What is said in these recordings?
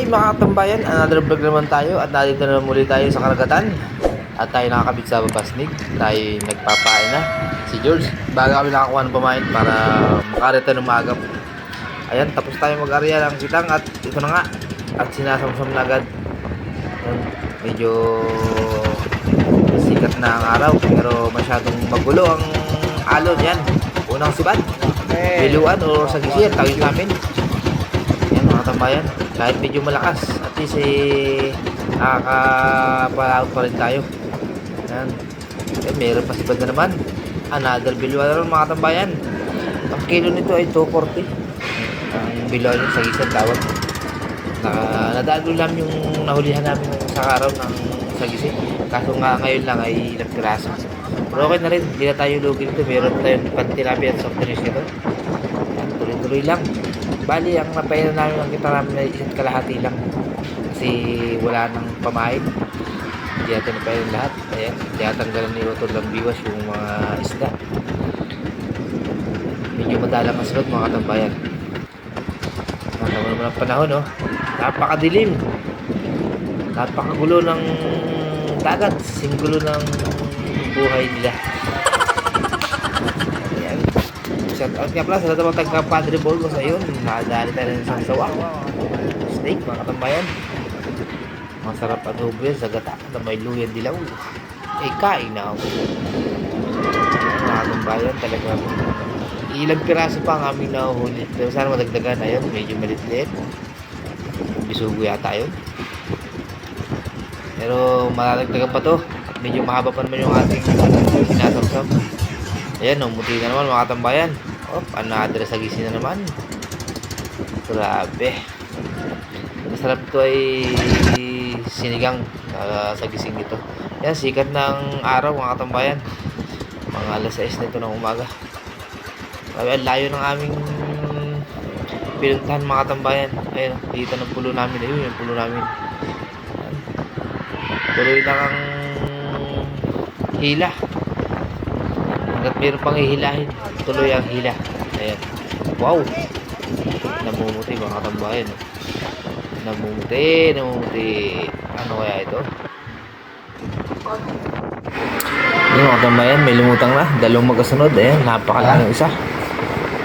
yun mga katambayan, another vlog naman tayo at nandito na muli tayo sa karagatan at tayo nakakabit sa babasnig. Tayo nagpapain na si George bago kami nakakuha ng pamain para makareta ng maaga. Ayan, tapos tayo mag-area ng kitang at ito na nga at sinasamsam na agad. Ayan, medyo sikat na ang araw pero masyadong magulo ang alon. Yan, unang sibat, biluan o sagisir tawid namin. Yan mga tambayan, kahit medyo malakas at least nakakapalaot pa rin tayo. Yan, meron pa sibat na naman, another biluan na rin mga tambayan. Ang kilo nito ay 240. Ang biluan yung sagisir tawad. Nadaan lang yung nahulihan namin sa araw ng sagisir, kaso nga ngayon lang ay ilang piraso. Pero okay na rin, hindi na tayo lugi nito. Meron tayong pantirabi at soft drinks nito. Yan, tuloy-tuloy lang. Bali, ang napainan namin ang kita namin ay isa't kalahati lang. Kasi wala nang pamain. Hindi natin napainan lahat. Ayan, tinatanggalan ni Otto ng biwas yung mga isda. Medyo madalang ang slot mga katambayan. Nakatawa naman ang panahon, oh. Napakadilim. Napakagulo ng dagat. Singgulo ng buhay nila. Ayan. Shout out nga pala sa lahat ng taga Padre Burgos. Ayun, nakadali tayo ng isang sawa. Steak, mga katambayan. Masarap adobo yan sa gata na may luyan dilaw. Kain na ako. Mga katambayan, talaga ilang piraso pa ang aming nahuhuli. Pero sana madagdagan. Ayun, medyo malit-lit. Bisugo yata yun. Pero malalagdagan pa to. Medyo mahaba pa naman yung ating sinasamsam. Ayan, umuti na naman mga katambayan. Another sagisi na naman. Grabe. Masarap ito ay sinigang sagising ito. Yan, sikat ng araw mga katambayan. Mga alas 6 nito ng umaga. Ang layo ng aming pinuntahan mga katambayan. Ayan, dito ng pulo namin. Ayun, yung pulo namin. Ayan. Tuloy lang ang hila. Hanggat meron pang hihilahin, tuloy ang hila. Ayan. Wow! Namumuti mga katambayan. Namumuti. Ano kaya ito? Ayan mga katambayan, may lumutang na. Dalawang magkasunod. Ayan, napakalaki ng isa.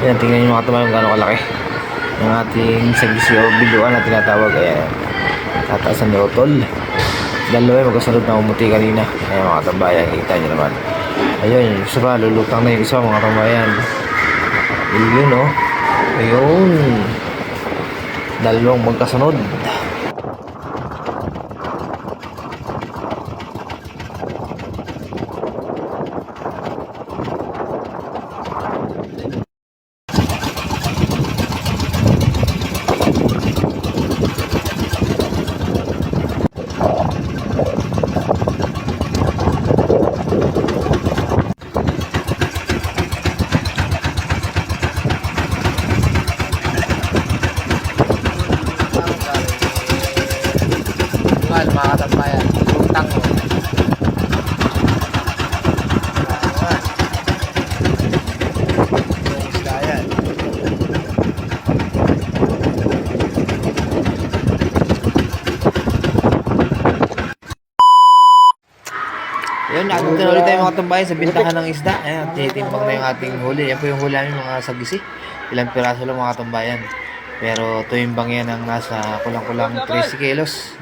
Ayan, tingnan nyo mga katambayan kung gano'ng kalaki. Yung ating sagisi o biluan na tinatawag. Ayan. Tataasan ni Otol. Dalawa yung magkasunod na umuti kanina. Ayan mga tambayan, kita nyo naman. Ayun, yung isa pa, lulutang na yung isa mga tambayan. Ayun, oh. Ayun. Dalawang magkasunod. Mga katambayan, utang mo. Isda yan. Yun, natin na ulit tayo mga katambayan sa bintahan ng isda. Ayan, tinitimbang na yung ating huli. Yan po yung huli namin mga sagisi. Ilang piraso lang mga katambayan. Pero tuwimbang yan ang nasa kulang-kulang 13 kilos.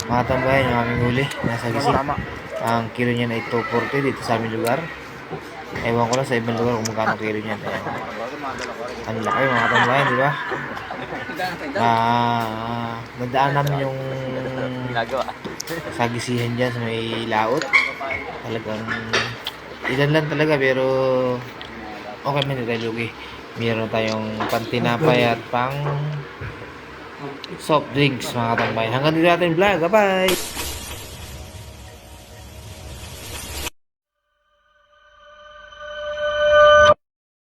Mga tambayan, yung aming huli nasa gisi. Ang kilo niyan ay 240 dito sa aming lugar. Ewan ko lang sa ibang lugar kung magkano kilo niyan. Ang laki mga tambayan, di ba? Nadaan namin yung sagisihan dyan sa may laot. Talagang ilan lang talaga pero okay man tayo lugi. Meron tayong pantinapay at pang soft drinks mga katambayan. Hanggang dito natin vlog. Bye-bye!